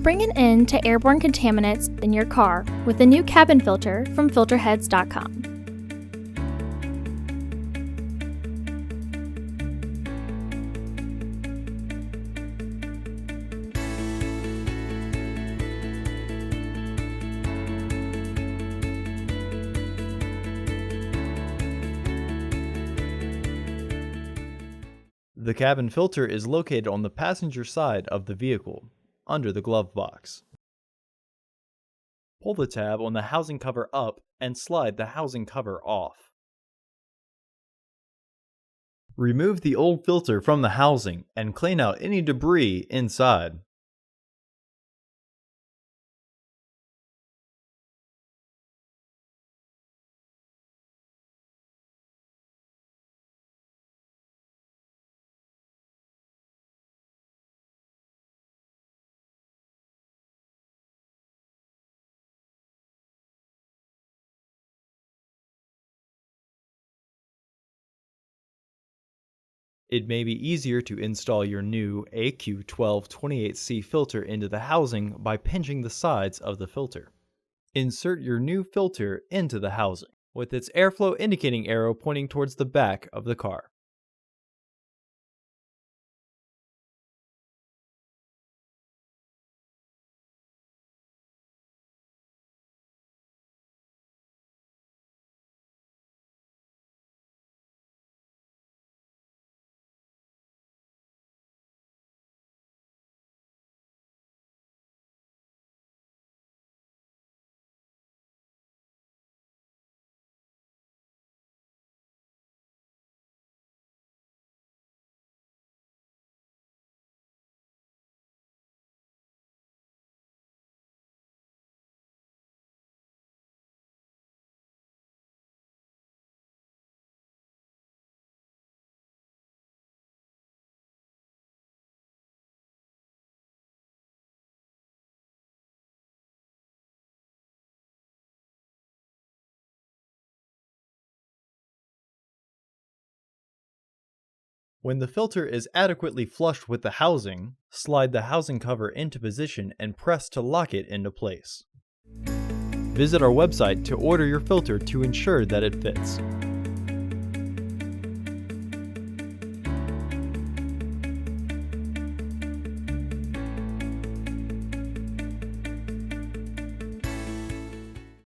Bring an end to airborne contaminants in your car with the new cabin filter from Filterheads.com. The cabin filter is located on the passenger side of the vehicle, under the glove box. Pull the tab on the housing cover up and slide the housing cover off. Remove the old filter from the housing and clean out any debris inside. It may be easier to install your new AQ1228C filter into the housing by pinching the sides of the filter. Insert your new filter into the housing, with its airflow indicating arrow pointing towards the back of the car. When the filter is adequately flushed with the housing, slide the housing cover into position and press to lock it into place. Visit our website to order your filter to ensure that it fits.